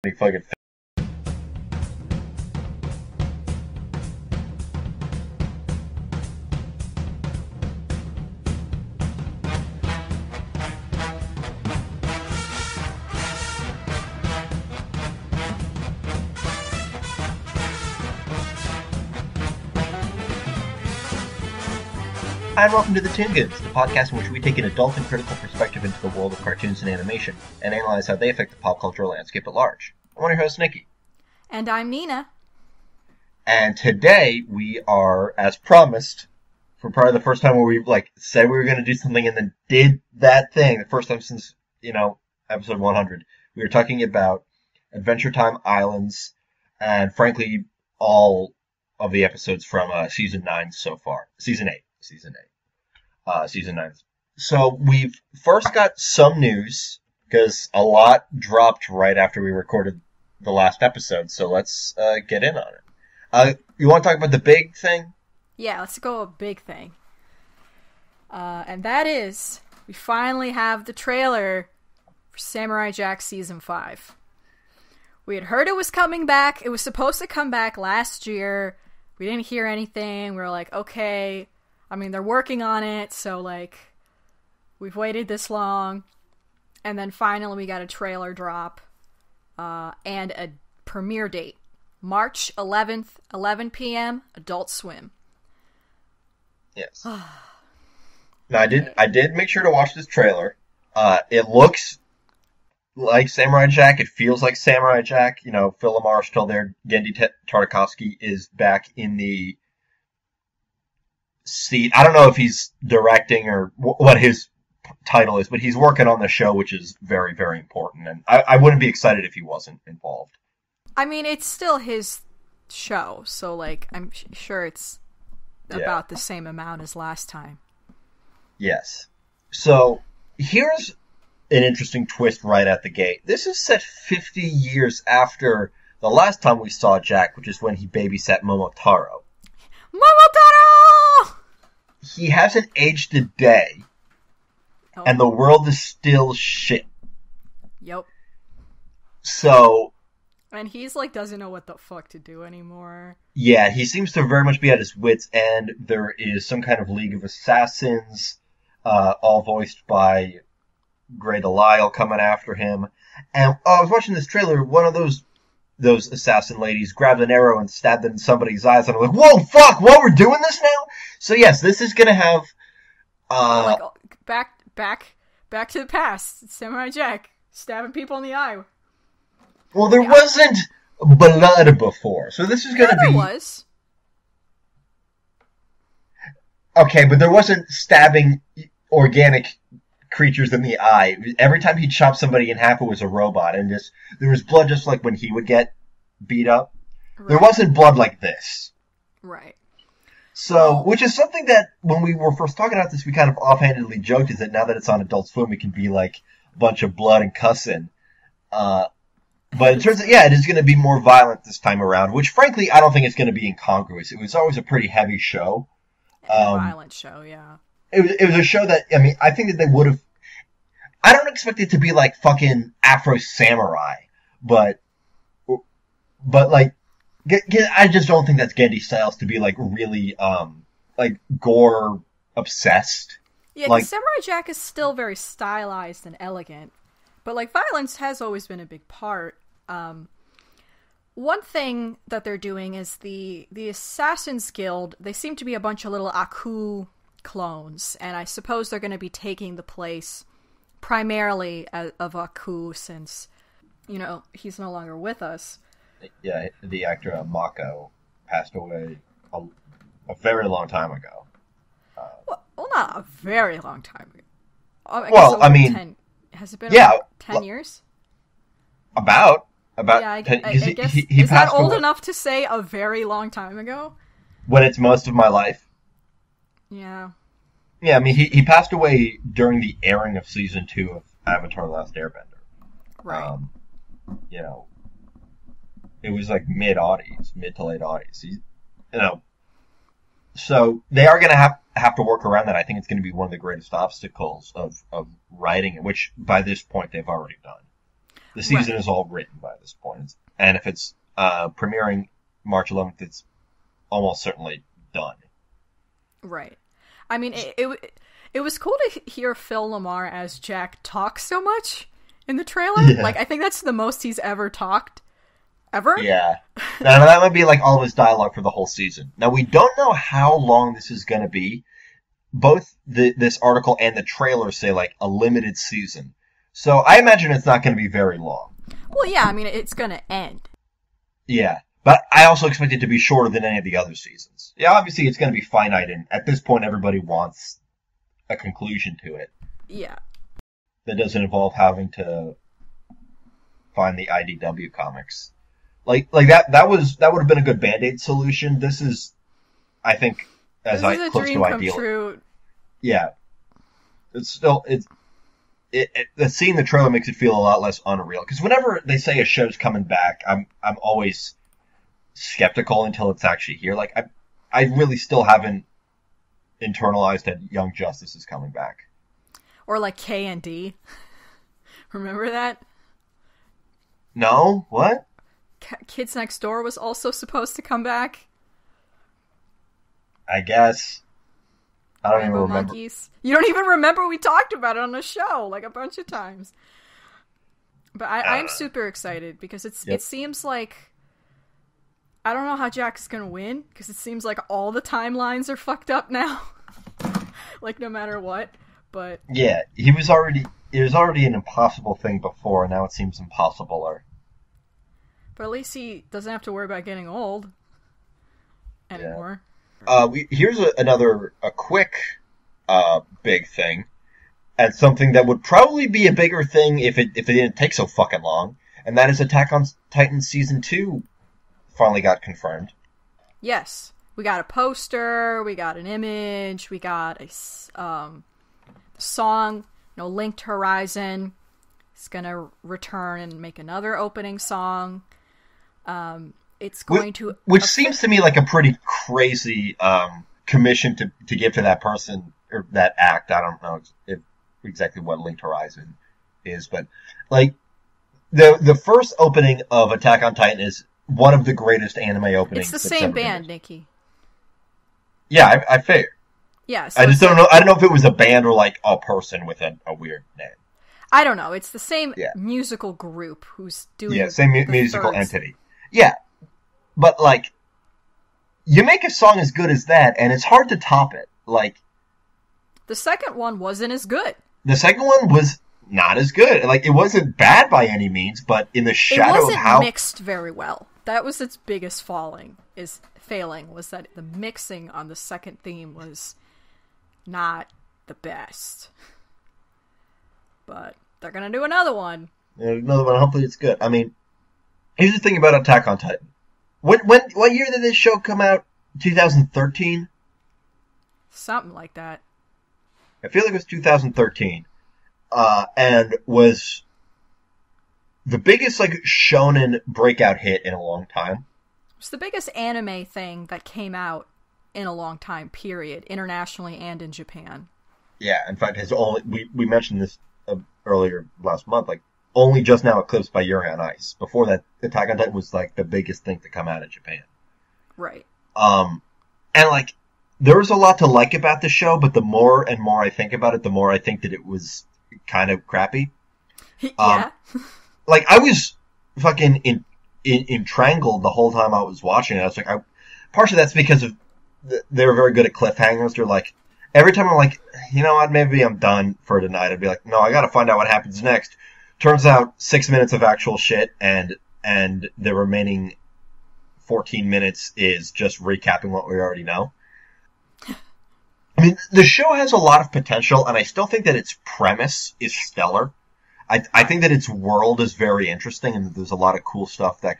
Fucking. Hi, and welcome to the Toon Goons, the podcast in which we take an adult and critical perspective into the world of cartoons and animation, and analyze how they affect the pop cultural landscape at large. I'm your host, Nikki. And I'm Nina. And today we are, as promised, for probably the first time where we said we were going to do something and then did that thing, the first time since, episode 100. We were talking about Adventure Time Islands, and frankly, all of the episodes from season 9 so far. Season 8. Season 9. So we've first got some news, because a lot dropped right after we recorded the last episode, so let's get in on it. You want to talk about the big thing? Yeah, let's go a big thing. And that is, we finally have the trailer for Samurai Jack Season 5. We had heard it was coming back. It was supposed to come back last year. We didn't hear anything. We were like, okay. I mean, they're working on it, so, we've waited this long. And then finally we got a trailer drop, and a premiere date. March 11th, 11 p.m., Adult Swim. Yes. Now, I did make sure to watch this trailer. It looks like Samurai Jack. It feels like Samurai Jack. Phil LaMarr is still there. Gendy Tartakovsky is back in the seat. I don't know if he's directing or what his title is, but he's working on the show, which is very, very important. And I wouldn't be excited if he wasn't involved. I mean, it's still his show, so, I'm sure it's about the same amount as last time. Yes. So, here's an interesting twist right at the gate. This is set 50 years after the last time we saw Jack, which is when he babysat Momotaro. Momotaro! He hasn't aged a day, and the world is still shit. Yep. So... And he's, doesn't know what the fuck to do anymore. Yeah, he seems to very much be at his wit's end. There is some kind of League of Assassins, all voiced by Grey Delisle, coming after him. And I was watching this trailer, one of those assassin ladies grabbed an arrow and stabbed it in somebody's eyes, and I'm like, whoa, fuck, what, we're doing this now? So yes, this is gonna have, back to the past. Samurai Jack stabbing people in the eye. Well, there wasn't blood before, so this is gonna be... there was. Okay, but there wasn't stabbing organic creatures in the eye. Every time he chopped somebody in half, it was a robot, and there was blood just like when he would get beat up. Right. There wasn't blood like this. Right. So, which is something that, when we were first talking about this, we kind of offhandedly joked, is that now that it's on Adult Swim, it can be like a bunch of blood and cussing. But it turns out, it is going to be more violent this time around, which frankly, I don't think it's going to be incongruous. It was always a pretty heavy show. A violent show, yeah. It was a show that, I think that they would have... I don't expect it to be like fucking Afro Samurai, but I just don't think that's Gendy Styles to be really, gore obsessed. Yeah, Samurai Jack is still very stylized and elegant, but violence has always been a big part. One thing that they're doing is the Assassin's Guild, they seem to be a bunch of little Aku clones, and I suppose they're going to be taking the place primarily of Aku, since, he's no longer with us. Yeah, the actor Mako passed away a very long time ago. Well, not a very long time ago. Has it been 10 years? About yeah, I 10, guess. He is that old away. Enough to say a very long time ago? When it's most of my life. Yeah. Yeah, he passed away during the airing of season 2 of Avatar: The Last Airbender. Right. It was mid to late aughties. So they are going to have to work around that. I think it's going to be one of the greatest obstacles of writing it, which by this point they've already done. The season is all written by this point. And if it's premiering March 11th, it's almost certainly done. Right. I mean, it was cool to hear Phil LaMarr as Jack talk so much in the trailer. Yeah. Like, I think that's the most he's ever talked. Ever? Yeah. Now, that might be like all of his dialogue for the whole season. Now, we don't know how long this is going to be. Both this article and the trailer say, like, a limited season. So I imagine it's not going to be very long. Well, yeah, I mean, it's going to end. Yeah. But I also expect it to be shorter than any of the other seasons. Yeah, obviously it's going to be finite, and at this point everybody wants a conclusion to it. Yeah. That doesn't involve having to find the IDW comics. Like that would have been a good Band-Aid solution. This is, I think, close to ideal. This is a dream come true. Yeah. Seeing the trailer makes it feel a lot less unreal. Because whenever they say a show's coming back, I'm always skeptical until it's actually here. Like, I really still haven't internalized that Young Justice is coming back. Or like K&D. Remember that? No? What? Kids Next Door was also supposed to come back. I guess. I don't even remember. Monkeys. You don't even remember we talked about it on the show like a bunch of times. But I'm super excited because it seems like, I don't know how Jack's gonna win because it seems like all the timelines are fucked up now. Like no matter what, but yeah, it was already an impossible thing before, and now it seems impossibler. But at least he doesn't have to worry about getting old anymore. Yeah. Here's another quick big thing, and something that would probably be a bigger thing if it didn't take so fucking long, and that is Attack on Titan Season 2 finally got confirmed. Yes. We got a poster, we got an image, we got a song, Linked Horizon. It's gonna return and make another opening song. It's going which seems to me like a pretty crazy commission to give to that person or that act. I don't know exactly what Linked Horizon is, but like the first opening of Attack on Titan is one of the greatest anime openings. It's the same band, Nikki. Yeah, I figured. Yeah, so I just don't know. I don't know if it was a band or like a person with a weird name. I don't know. It's the same musical group who's doing. Yeah, same musical entity. Yeah, but like, you make a song as good as that, and it's hard to top it. Like, the second one wasn't as good. The second one was not as good. Like, it wasn't bad by any means, but in the shadow of how it wasn't mixed very well. That was its biggest failing. Was that the mixing on the second theme was not the best. But they're gonna do another one. Yeah, another one. Hopefully, it's good. I mean, here's the thing about Attack on Titan. What year did this show come out? 2013? Something like that. I feel like it was 2013. And was the biggest like shonen breakout hit in a long time. It's the biggest anime thing that came out in a long time, period, internationally and in Japan. Yeah, in fact, we mentioned this earlier last month, like, only just now eclipsed by Yuri on Ice. Before that, Attack on Titan was, like, the biggest thing to come out of Japan. Right. And, like, there was a lot to like about the show, but the more and more I think about it, the more I think that it was kind of crappy. Yeah. Like, I was fucking entrangled the whole time I was watching it. I was like, partially that's because of they were very good at cliffhangers. They're like, every time I'm like, you know what, maybe I'm done for tonight. I'd be like, no, I gotta find out what happens next. Turns out 6 minutes of actual shit, and the remaining 14 minutes is just recapping what we already know. I mean, the show has a lot of potential, and I still think that its premise is stellar. I think that its world is very interesting, and there's a lot of cool stuff that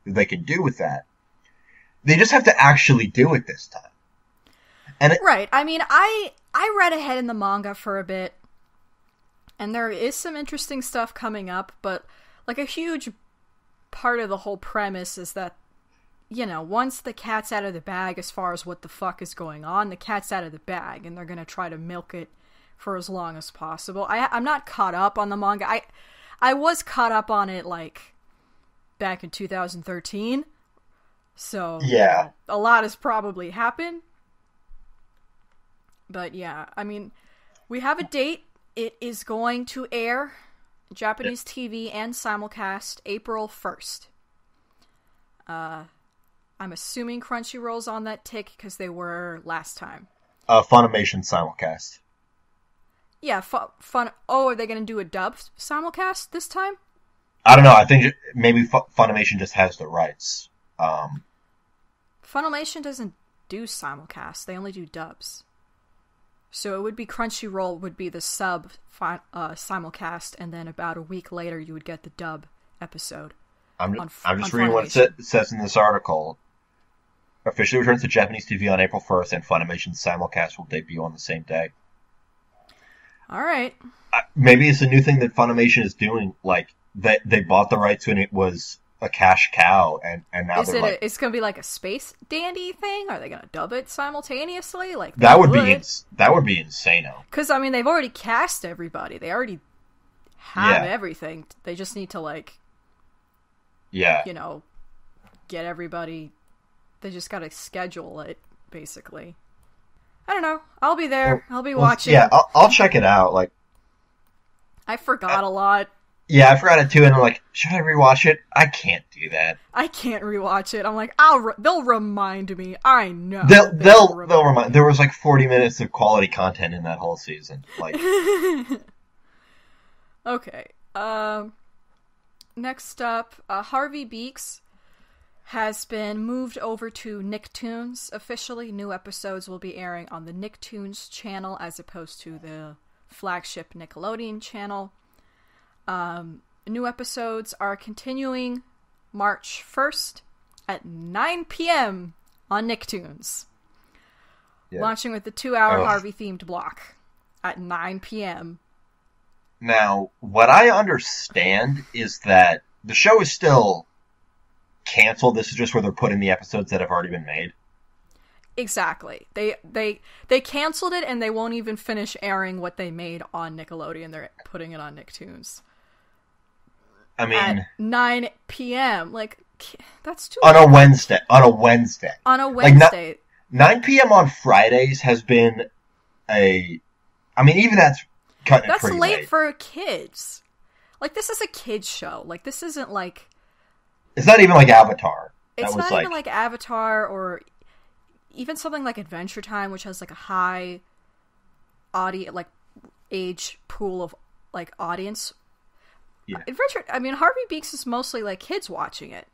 they can do with that. They just have to actually do it this time. And right. I mean, I read ahead in the manga for a bit, and there is some interesting stuff coming up, but like a huge part of the whole premise is that, once the cat's out of the bag as far as what the fuck is going on, the cat's out of the bag, and they're going to try to milk it for as long as possible. I'm not caught up on the manga. I was caught up on it, like, back in 2013. So, Yeah. A lot has probably happened. But yeah, I mean, we have a date. It is going to air Japanese TV and simulcast April 1st. I'm assuming Crunchyroll's on that tick because they were last time. Funimation simulcast. Yeah, fun. Oh, are they going to do a dub simulcast this time? I don't know. I think maybe Funimation just has the rights. Funimation doesn't do simulcast. They only do dubs. So it would be Crunchyroll would be the sub simulcast, and then about a week later you would get the dub episode. I'm just reading what it says in this article. Officially returns to Japanese TV on April 1st, and Funimation's simulcast will debut on the same day. All right. Maybe it's a new thing that Funimation is doing. Like they bought the rights when it was a cash cow, and now it's going to be like a space dandy thing? Are they going to dub it simultaneously? Like that would be insano. Because I mean, they've already cast everybody. They already have everything. They just need to get everybody. They just got to schedule it, basically. I don't know. I'll be there. I'll be watching. Yeah, I'll check it out. Like, I forgot a lot. Yeah, I forgot it too, and I'm like, should I rewatch it? I can't do that. I can't rewatch it. I'm like, they'll remind me. I know. They'll remind. There was like 40 minutes of quality content in that whole season. Like, okay. Next up, Harvey Beaks has been moved over to Nicktoons officially. New episodes will be airing on the Nicktoons channel as opposed to the flagship Nickelodeon channel. New episodes are continuing March 1st at 9 p.m. on Nicktoons. Yeah. Launching with the 2-hour Harvey-themed block at 9 p.m. Now, what I understand is that the show is still canceled. This is just where they're putting the episodes that have already been made. Exactly. They canceled it, and they won't even finish airing what they made on Nickelodeon. They're putting it on Nicktoons. I mean, at 9 p.m. Like, that's too on a Wednesday. On a Wednesday. Like 9 p.m. on Fridays has been I mean, even that's cutting it pretty late. That's late for kids. Like, this is a kids show. Like, this isn't like... It's not even like Avatar. It's not even like Avatar or even something like Adventure Time, which has like a high age pool of like audience. Yeah. Harvey Beaks is mostly like kids watching it.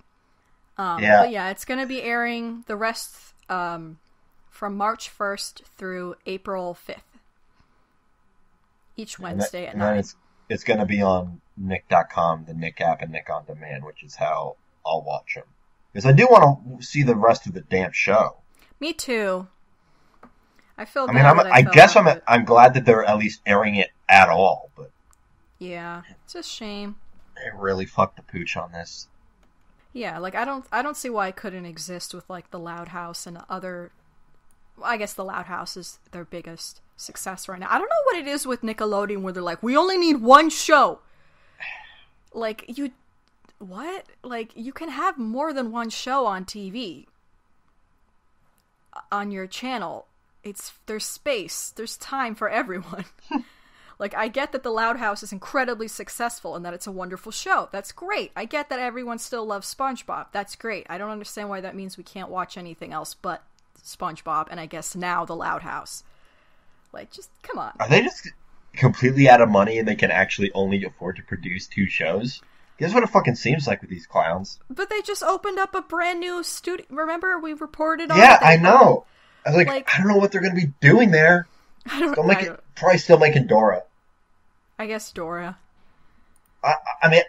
But yeah, it's going to be airing the rest from March 1st through April 5th. Each Wednesday at 9. It's going to be on Nick.com, the Nick app, and Nick On Demand, which is how I'll watch them. Because I do want to see the rest of the damn show. Me too. I feel bad. I'm glad that they're at least airing it at all, but yeah, it's a shame. They really fucked the pooch on this. Yeah, like I don't see why it couldn't exist with like the Loud House and other. Well, I guess the Loud House is their biggest success right now. I don't know what it is with Nickelodeon where they're like, we only need one show. Like what? Like you can have more than one show on TV. On your channel. There's space, there's time for everyone. Like, I get that the Loud House is incredibly successful and that it's a wonderful show. That's great. I get that everyone still loves SpongeBob. That's great. I don't understand why that means we can't watch anything else but SpongeBob and I guess now the Loud House. Like, just, come on. Are they just completely out of money and they can actually only afford to produce 2 shows? Guess what it fucking seems like with these clowns. But they just opened up a brand new studio. Remember, we reported on Yeah, I know. I was like, I don't know what they're going to be doing there. Probably still making Dora. I guess Dora. I mean,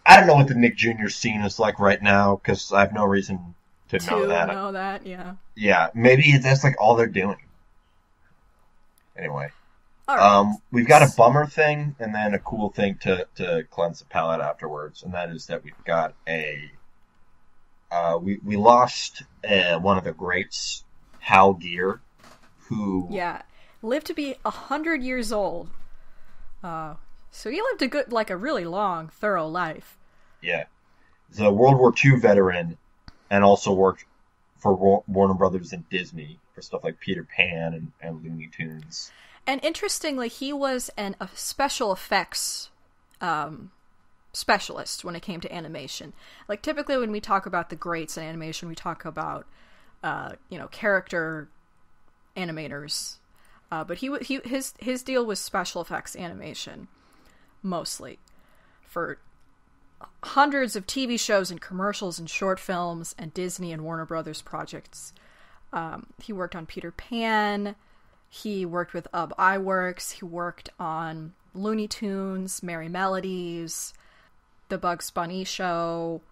I don't know what the Nick Jr. scene is like right now, because I have no reason to know that. Yeah. Yeah, maybe that's like all they're doing. Anyway. Right. We've got a bummer thing, and then a cool thing to cleanse the palate afterwards, and that is that we've got we lost one of the greats, Hal Gear, who... Yeah, lived to be 100 years old. So he lived a really long, thorough life. Yeah. He's a World War II veteran and also worked for Warner Brothers and Disney for stuff like Peter Pan and Looney Tunes. And interestingly, he was a special effects specialist when it came to animation. Like, typically when we talk about the greats in animation, we talk about, character animators. But his deal was special effects animation, mostly. For hundreds of TV shows and commercials and short films and Disney and Warner Brothers projects. He worked on Peter Pan. He worked with Ub Iwerks. He worked on Looney Tunes, Merry Melodies, The Bugs Bunny Show,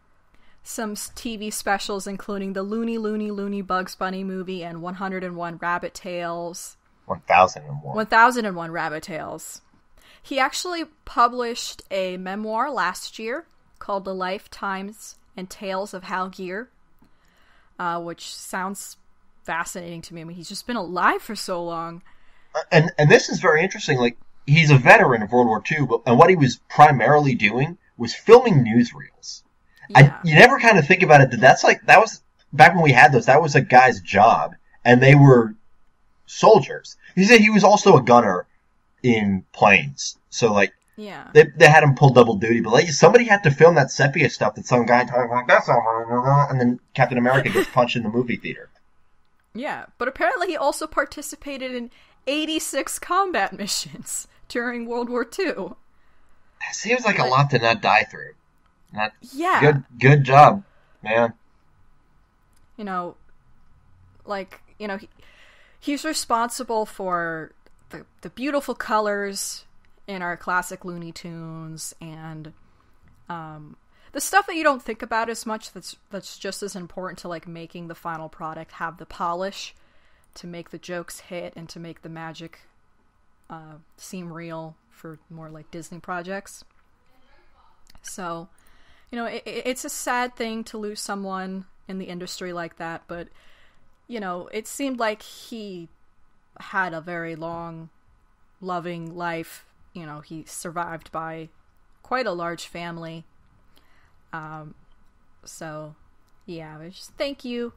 some TV specials including the Looney Bugs Bunny movie and 101 Rabbit Tales. 1001. 1001 Rabbit Tales. He actually published a memoir last year called The Lifetimes and Tales of Hal Gear, which sounds fascinating to me. I mean, he's just been alive for so long. And this is very interesting. Like, he's a veteran of World War II, and what he was primarily doing was filming newsreels. Yeah. You never kind of think about it. That was back when we had those. That was a guy's job, and they were soldiers. He said he was also a gunner in planes. So, like, yeah, they had him pull double duty, but like somebody had to film that sepia stuff that some guy talking like that's all, and then Captain America gets punched in the movie theater. Yeah, but apparently he also participated in 86 combat missions during World War II. That seems like a lot to not die through. Yeah. Good job, man. He's responsible for the beautiful colors in our classic Looney Tunes and the stuff that you don't think about as much that's just as important to like making the final product have the polish to make the jokes hit and to make the magic seem real for more like Disney projects. So, it's a sad thing to lose someone in the industry like that, but it seemed like he had a very long, loving life. He survived by quite a large family. So, yeah, just thank you,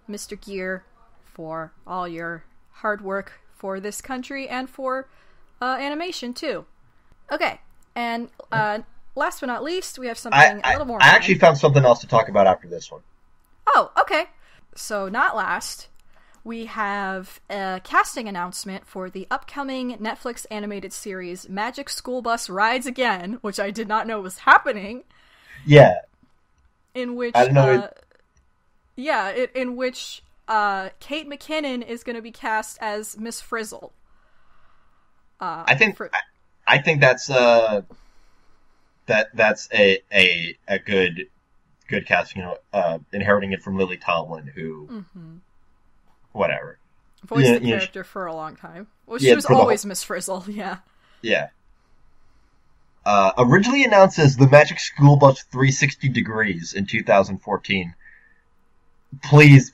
Mr. Gear, for all your hard work for this country and for animation, too. Okay, and last but not least, we have something a little more... I actually found something else to talk about after this one. Oh, okay. So, not last, we have a casting announcement for the upcoming Netflix animated series Magic School Bus Rides Again, which I did not know was happening. Yeah. In which, I don't know. In which Kate McKinnon is going to be cast as Miss Frizzle. I think that's that's a good casting. Inheriting it from Lily Tomlin, who whatever voiced the character for a long time. Well, she was always Miss Frizzle. Yeah. Yeah. Originally announced as the Magic School Bus 360 Degrees in 2014. Please,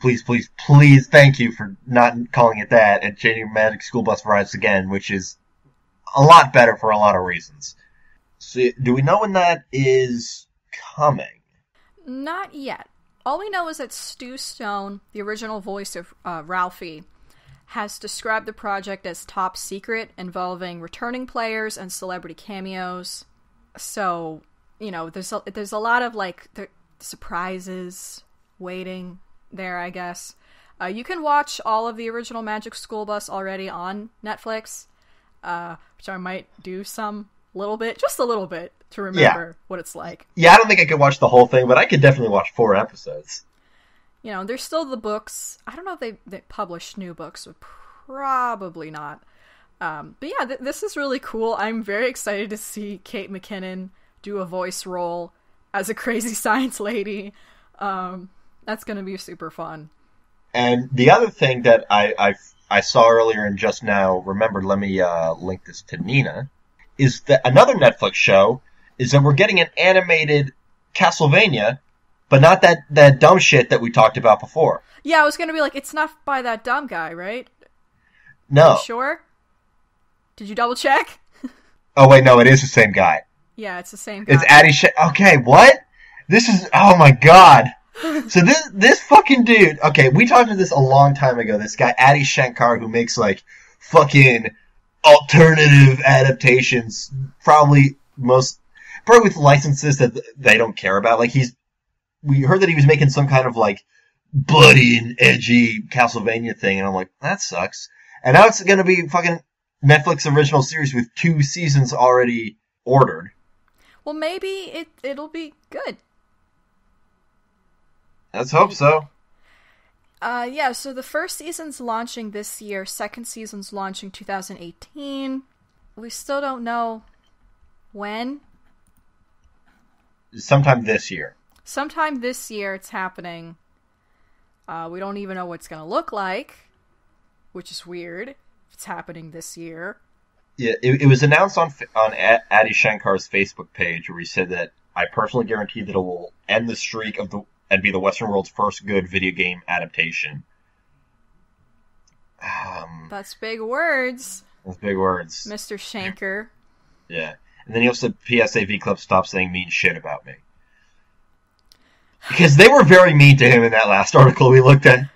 thank you for not calling it that and changing Magic School Bus Rides Again, which is a lot better for a lot of reasons. So, do we know when that is coming? Not yet. All we know is that Stu Stone, the original voice of Ralphie, has described the project as top secret, involving returning players and celebrity cameos. So, there's a lot of the surprises waiting there, I guess. You can watch all of the original Magic School Bus already on Netflix, which I might do just a little bit, to remember what it's like. Yeah, I don't think I could watch the whole thing, but I could definitely watch 4 episodes. There's still the books. I don't know if they published new books, but probably not. But yeah, this is really cool. I'm very excited to see Kate McKinnon do a voice role as a crazy science lady. That's going to be super fun. And the other thing that I saw earlier and just now remembered, let me link this to Nina, is that another Netflix show is that we're getting an animated Castlevania, but not that dumb shit that we talked about before. Yeah, I was going to be like, it's not by that dumb guy, right? No. Are you sure? Did you double check? Oh wait, no, it is the same guy. Yeah, it's the same guy. It's Addy Okay, what? This is, oh my god. So this fucking dude, okay, we talked about this a long time ago, this guy, Adi Shankar, who makes, like, fucking alternative adaptations, probably with licenses that they don't care about. Like, we heard that he was making some kind of, like, bloody and edgy Castlevania thing, and I'm like, that sucks. And now it's gonna be fucking Netflix original series with 2 seasons already ordered. Well, maybe it'll be good. Let's hope so. Yeah, so the first season's launching this year, second season's launching 2018. We still don't know when. Sometime this year. Sometime this year it's happening. We don't even know what it's going to look like, which is weird. It's happening this year. Yeah, it was announced on Adi Shankar's Facebook page, where he said that I personally guarantee that it will end the streak and be the Western world's first good video game adaptation. That's big words. That's big words. Mr. Shanker. Yeah. And then he also said, PSA V Club, stop saying mean shit about me. Because they were very mean to him in that last article we looked at.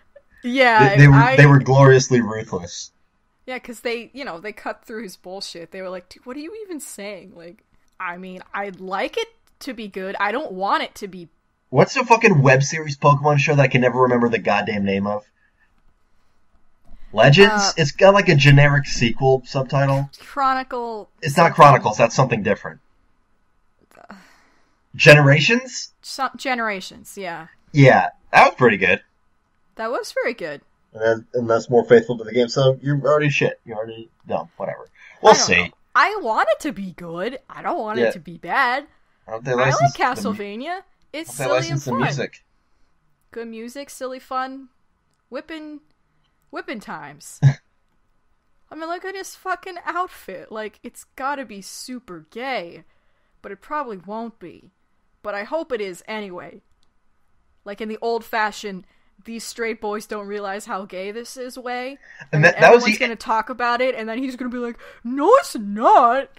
Yeah. They were gloriously ruthless. Yeah, because they cut through his bullshit. They were like, dude, what are you even saying? Like, I mean, I'd like it to be good. I don't want it to be. What's the fucking web series Pokemon show that I can never remember the goddamn name of? Legends? It's got like a generic sequel subtitle. Chronicle. It's not Chronicles, that's something different. Generations? Generations, yeah. Yeah, that was pretty good. That was very good. And that's more faithful to the game, so you're already shit. You're already dumb. Whatever. We'll see. Know. I want it to be good. I don't want it to be bad. I like Castlevania. It's silly and fun. Music. Good music, silly fun, whipping times. I mean, look at his fucking outfit. Like, it's gotta be super gay, but it probably won't be. But I hope it is anyway. Like in the old-fashioned, these straight boys don't realize how gay this is way. And that everyone's gonna talk about it, and then he's gonna be like, no, it's not.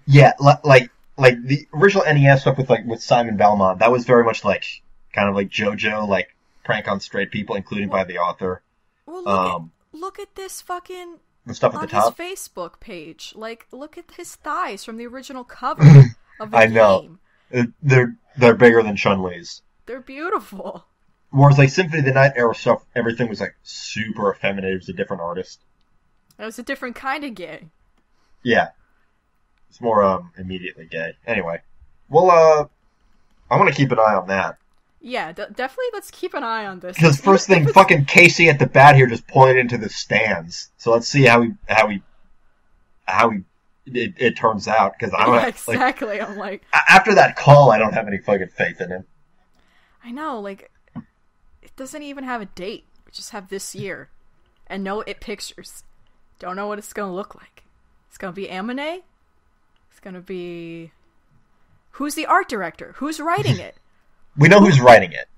Yeah, like the original NES stuff with Simon Belmont, that was very much like kind of like JoJo, like prank on straight people, including by the author. Well, look at this fucking the stuff at the top. His Facebook page. Like, look at his thighs from the original cover of the game. I know. They're bigger than Chun-Li's. They're beautiful. Whereas like Symphony of the Night era stuff, everything was like super effeminate. It was a different artist. It was a different kind of gay. Yeah. It's more immediately gay. Anyway, well, I want to keep an eye on that. Yeah, definitely. Let's keep an eye on this. Because first thing, fucking Casey at the bat here just pointed into the stands. So let's see how it turns out. Because I don't exactly. I'm like, after that call, I don't have any fucking faith in him. I know. Like, it doesn't even have a date. We just have this year, and no pictures. Don't know what it's gonna look like. It's gonna be Amine. It's gonna be... Who's the art director? Who's writing it? We know who's writing it.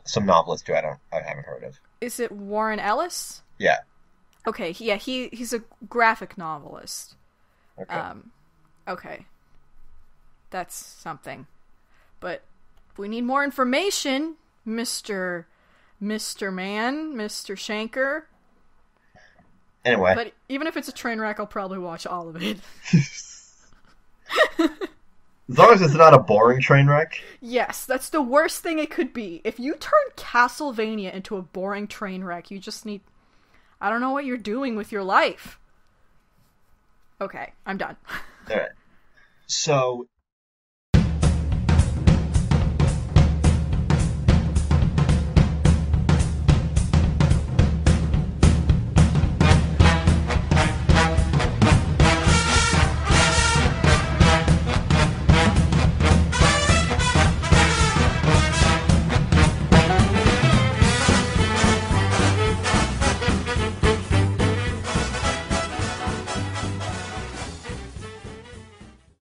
Some novelist who I haven't heard of. Is it Warren Ellis? Yeah. Okay, yeah, he's a graphic novelist. Okay. Okay. That's something. But we need more information, Mr. Shanker. Anyway. But even if it's a train wreck, I'll probably watch all of it. As long as it's not a boring train wreck. Yes, that's the worst thing it could be. If you turn Castlevania into a boring train wreck, you just need... I don't know what you're doing with your life. Okay, I'm done. Alright. So,